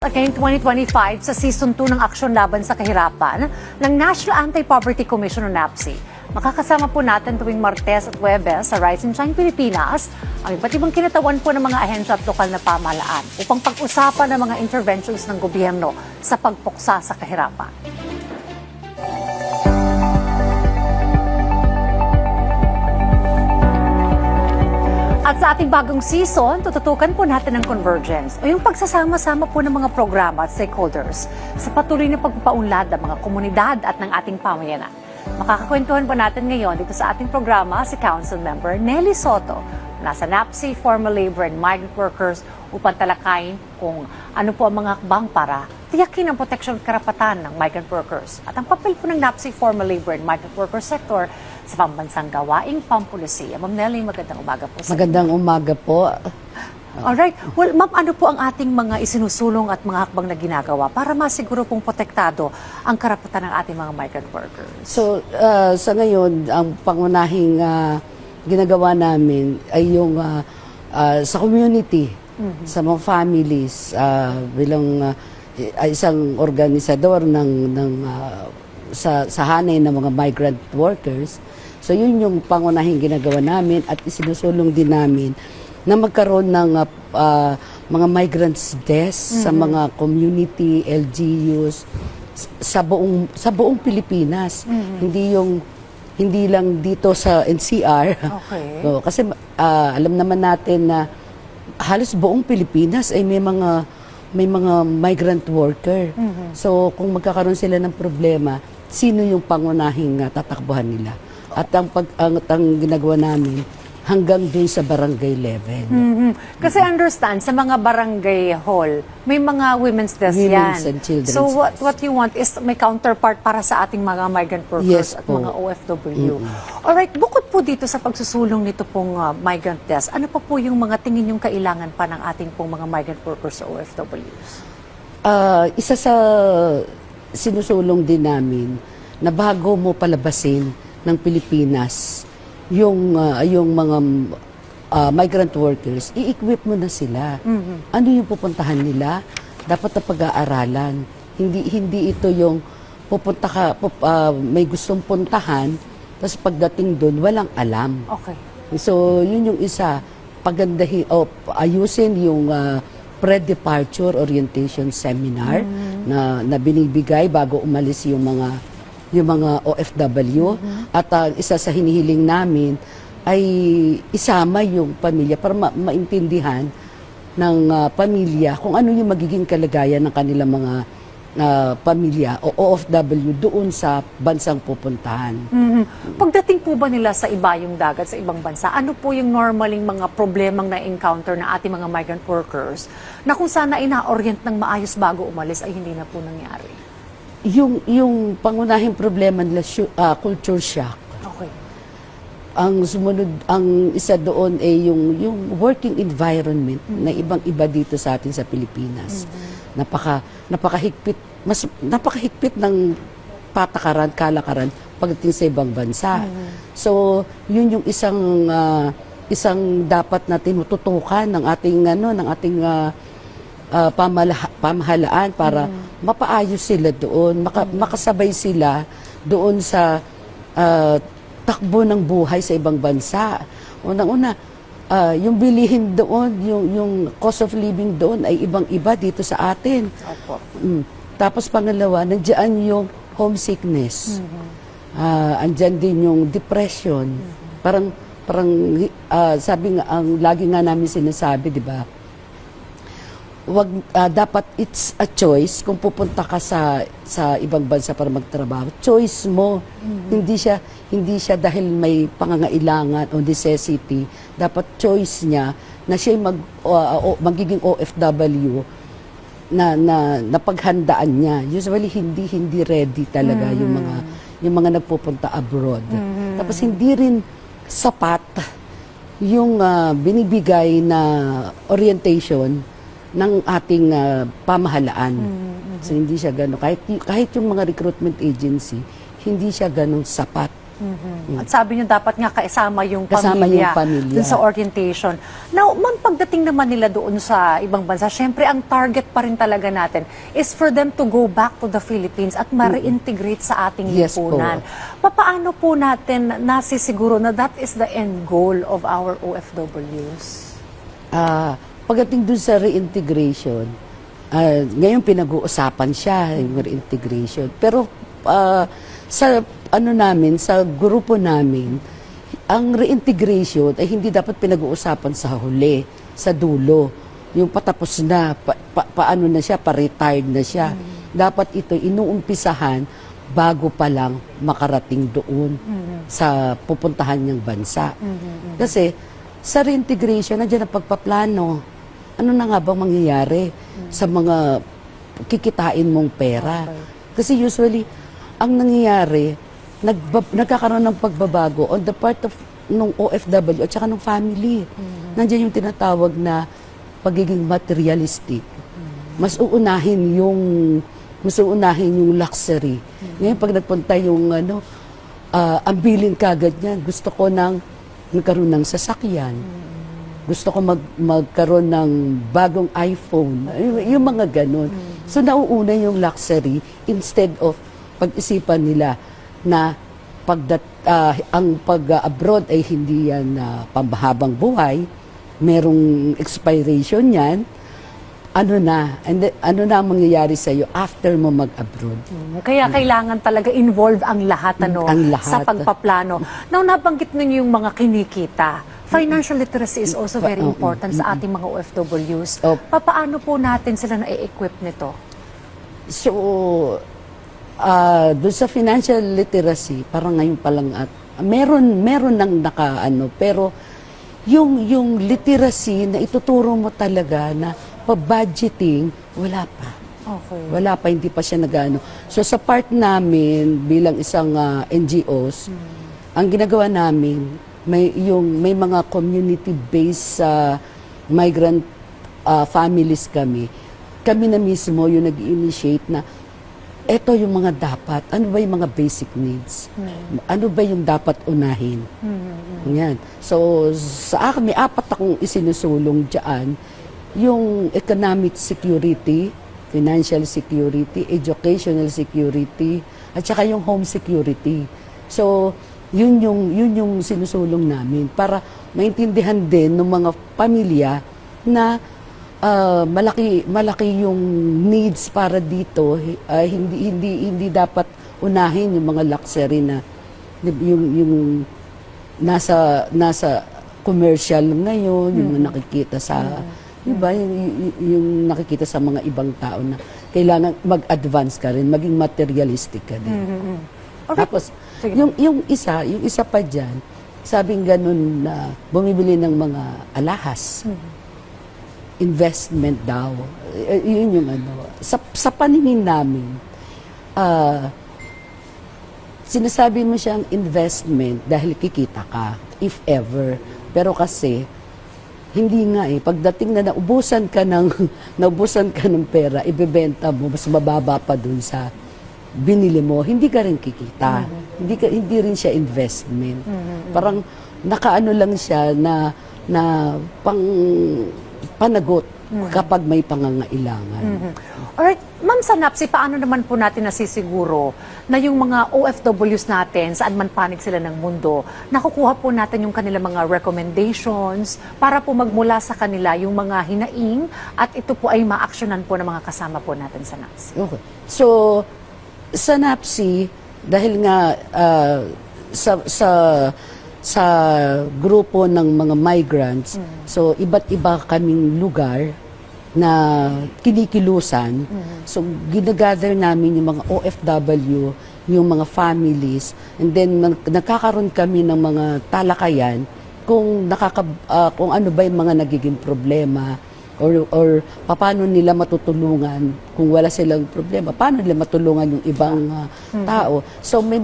Ngayong 2025 sa Season 2 ng Aksyon Laban sa Kahirapan ng National Anti-Poverty Commission o NAPSI. Makakasama po natin tuwing Martes at Huwebes sa Rise and Shine Pilipinas ang iba't ibang kinatawan po ng mga ahensya at lokal na pamahalaan upang pag-usapan ang mga interventions ng gobyerno sa pagpuksa sa kahirapan. At sa ating bagong season, tututukan po natin ang convergence o yung pagsasama-sama po ng mga programa at stakeholders sa patuloy na pagpapaunlad ng mga komunidad at ng ating pamayanan. Makakakwentuhan po natin ngayon dito sa ating programa si Council Member Nelly Soto, nasa NAPSI, Formal Labor and Migrant Workers upang talakayin kung ano po ang mga hakbang para tiyakin ang proteksyon at karapatan ng migrant workers at ang papel po ng NAPSI, Formal Labor and Migrant Workers sector sa pambansang gawaing pampulisiya. Ma'am Nelly, magandang umaga po sa inyo. Magandang umaga po. Alright. Well, ma'am, ano po ang ating mga isinusulong at mga hakbang na ginagawa para masiguro pong protektado ang karapatan ng ating mga migrant workers? So, sa ngayon, ang pangunahing ginagawa namin ay yung sa community, sa mga families, bilang isang organisador sa hanay ng mga migrant workers. So yun yung pangunahing ginagawa namin at isinusulong din namin na magkaroon ng mga migrants desk sa mga community, LGUs sa buong Pilipinas. Hindi lang dito sa NCR. Okay. So, kasi alam naman natin na halos buong Pilipinas ay may mga migrant worker. So kung magkakaroon sila ng problema, sino yung pangunahing tatakbuhan nila? At ang ginagawa namin hanggang dun sa barangay level. Kasi understand, sa mga barangay hall, may mga women's desk Women's yan. and children's So what you want is may counterpart para sa ating mga migrant workers Yes at po. mga OFW. Alright, bukod po dito sa pagsusulong nito pong migrant desk, ano pa po yung mga tingin yung kailangan pa ng ating pong mga migrant workers sa OFWs? Isa sa sinusulong din namin na bago mo palabasin ng Pilipinas yung mga migrant workers, i-equip mo na sila. Ano yung pupuntahan nila? Dapat na pag-aaralan. Hindi ito yung pupunta ka, may gustong puntahan, tapos pagdating doon, walang alam. Okay. So, yun yung isa. Pagandahin, ayusin yung pre-departure orientation seminar na binibigay bago umalis yung mga OFW. At isa sa hinihiling namin ay isama yung pamilya para maintindihan ng pamilya kung ano yung magiging kalagayan ng kanilang mga pamilya o OFW doon sa bansang pupuntahan. Pagdating po ba nila sa ibayong dagat, sa ibang bansa, ano po yung normaling mga problemang na-encounter na ating mga migrant workers na kung sana ina-orient ng maayos bago umalis ay hindi na po nangyari? Yung pangunahing problema nila, culture shock. Okay. Ang sumunod, ang isa doon ay yung working environment na ibang-iba dito sa atin sa Pilipinas. Napakahigpit ng patakaran, kalakaran pagdating sa ibang bansa. So, yun yung isang dapat natin tutukan ng ating pamahalaan para mapaayos sila doon, makasabay sila doon sa takbo ng buhay sa ibang bansa. Unang-una, yung bilihin doon, yung cost of living doon ay ibang-iba dito sa atin. Opo. Tapos pangalawa, nandiyan yung homesickness. Andyan din yung depression. Parang sabi nga, ang lagi nga namin sinasabi, di ba? Dapat it's a choice kung pupunta ka sa ibang bansa para magtrabaho. Choice mo. Hindi siya dahil may pangangailangan o necessity. Dapat choice niya na siya magiging OFW na paghandaan niya. Usually hindi ready talaga yung mga nagpupunta abroad. Tapos hindi rin sapat yung binibigay na orientation ng ating pamahalaan. So hindi siya gano'n. Kahit yung mga recruitment agency, hindi siya gano'ng sapat. At sabi niyo dapat nga kasama yung Kasama pamilya, yung pamilya. dun sa orientation. Now, ma'am, pagdating naman nila doon sa ibang bansa, syempre ang target pa rin talaga natin is for them to go back to the Philippines at ma-reintegrate sa ating Yes po. lipunan. Papaano po natin nasisiguro na that is the end goal of our OFWs? Pagdating dun sa reintegration, ngayon pinag-uusapan siya, yung reintegration. Pero sa sa grupo namin, ang reintegration ay hindi dapat pinag-uusapan sa huli, sa dulo. Yung patapos na, paano na siya, pa-retired na siya. Dapat ito inuumpisahan bago pa lang makarating doon sa pupuntahan niyang bansa. Kasi sa reintegration, nandiyan ang pagpaplano. Ano na nga bang mangyayari sa mga kikitain mong pera? Kasi usually, ang nangyayari, nagkakaroon ng pagbabago on the part of nung OFW at saka nung family. Nandiyan yung tinatawag na pagiging materialistic. Mas uunahin yung luxury. Ngayon pag nagpunta yung ang bilin kagad niyan, gusto ko magkaroon ng sasakyan. Gusto ko magkaroon ng bagong iPhone. Yung mga ganun. So nauuna yung luxury instead of pag-isipan nila na ang pag-abroad ay hindi yan pambahabang buhay, merong expiration yan, ano na ang mangyayari sa iyo after mo mag-abroad. Kaya kailangan talaga involve ang lahat, Ang lahat. sa pagpaplano. Now, nabanggit ninyo yung mga kinikita. Financial literacy is also very important sa ating mga OFWs. Papaano po natin sila na-equip nito? So, doon sa financial literacy, parang ngayon pa lang meron nang pero yung literacy na ituturo mo talaga na pa-budgeting, wala pa. Okay. Wala pa, hindi pa siya nagano. So sa part namin bilang isang NGOs, ang ginagawa namin, may mga community-based migrant families kami. Kami na mismo yung nag-initiate na eto yung mga dapat, ano ba yung mga basic needs? Ano ba yung dapat unahin? Yan. So, sa akin, may 4 akong isinusulong dyan. Yung economic security, financial security, educational security, at saka yung home security. So, yun yung sinusulong namin para maintindihan din ng mga pamilya na malaki yung needs para dito, hindi dapat unahin yung mga luxury na yung nasa commercial ngayon, yung nakikita sa diba, yung nakikita sa mga ibang tao na kailangan mag-advance ka rin, maging materialistic ka din. Okay. Tapos yung isa pa diyan, sabing ganun na bumibili ng mga alahas. Investment daw. Yun yung Sa paningin namin, sinasabi mo siyang investment dahil kikita ka, if ever. Pero kasi, hindi nga pagdating na naubusan ka ng pera, ibebenta mo, mas mababa pa dun sa binili mo, hindi ka rin kikita. Hindi rin siya investment. Parang nakaano lang siya na panagot kapag may pangangailangan. Alright, Ma'am Sanapsi, paano naman po natin nasisiguro na yung mga OFWs natin, saan man panig sila ng mundo, nakukuha po natin yung kanilang mga recommendations para po magmula sa kanila yung mga hinaing at ito po ay ma-actionan po ng mga kasama po natin sa NAPSI. Okay. So, sa NAPSI, dahil nga sa grupo ng mga migrants, so iba't iba kaming lugar na kinikilusan. So ginagather namin yung mga OFW, yung mga families, and then nagkakaroon kami ng mga talakayan kung ano ba yung mga nagiging problema or paano nila matutulungan kung wala silang problema, paano nila matulungan yung ibang tao. So may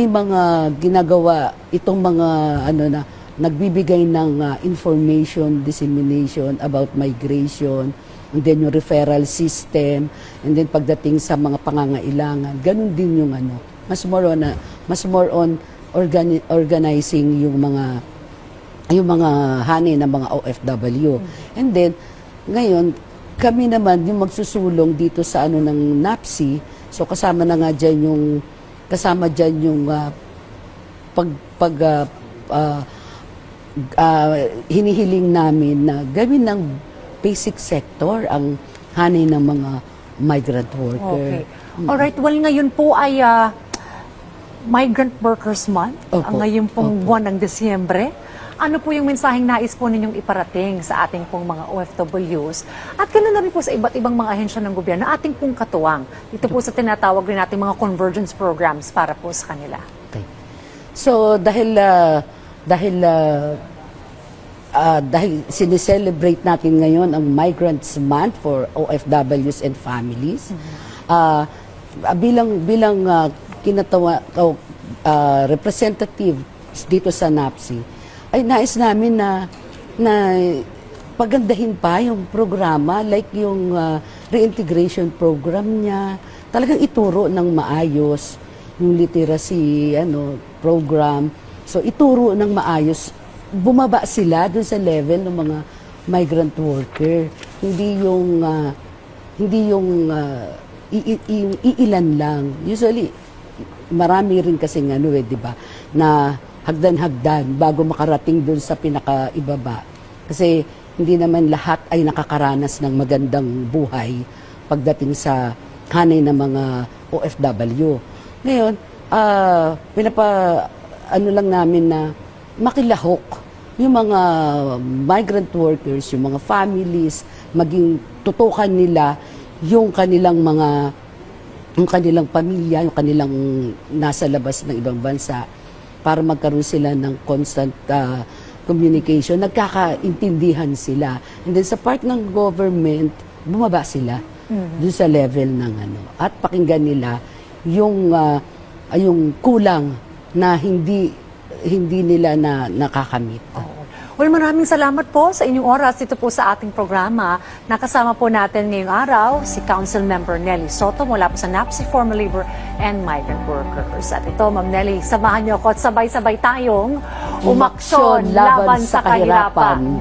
mga ginagawa itong mga nagbibigay ng information dissemination about migration, and then yung referral system, and then pagdating sa mga pangangailangan, ganun din yung mas more on organizing yung mga hani ng mga OFW. And then ngayon kami naman yung magsusulong dito sa ano ng NAPSI. So kasama na nga diyan yung hinihiling namin na gawin ng basic sector ang hanay ng mga migrant worker. Okay. Alright, well ngayon po ay Migrant Workers Month, Opo. ngayon pong buwan ng Disyembre. Ano po yung mensaheng nais po ninyong iparating sa ating pong mga OFWs at ganoon na rin po sa iba't ibang mga ahensya ng gobyerno na ating pong katuwang dito po sa tinatawag rin natin mga convergence programs para po sa kanila? Okay. So dahil sineselebrate natin ngayon ang Migrants Month for OFWs and families, bilang representative dito sa NAPSI, ay nais namin na pagandahin pa yung programa, like yung reintegration program niya, talagang ituro ng maayos yung literacy program. So ituro ng maayos, bumaba sila dun sa level ng mga migrant worker. Hindi yung iilan lang. Usually marami rin kasi di ba, na hagdan-hagdan bago makarating dun sa pinakaibaba. Kasi hindi naman lahat ay nakakaranas ng magandang buhay pagdating sa hanay ng mga OFW. Ngayon, lang namin na makilahok yung mga migrant workers, yung mga families, maging tutukan nila yung kanilang pamilya, yung kanilang nasa labas ng ibang bansa, para magkaroon sila ng constant communication, nagkakaintindihan sila. And then sa part ng government, bumaba sila dun sa level ng at pakinggan nila yung kulang na hindi nila nakakamit. Well, maraming salamat po sa inyong oras dito po sa ating programa. Nakasama po natin ngayong araw si Council Member Nelly Soto mula po sa NAPSI Formal Labor and Migrant Workers. At ito, Ma'am Nelly, samahan niyo ako at sabay-sabay tayong umaksyon laban sa kahirapan.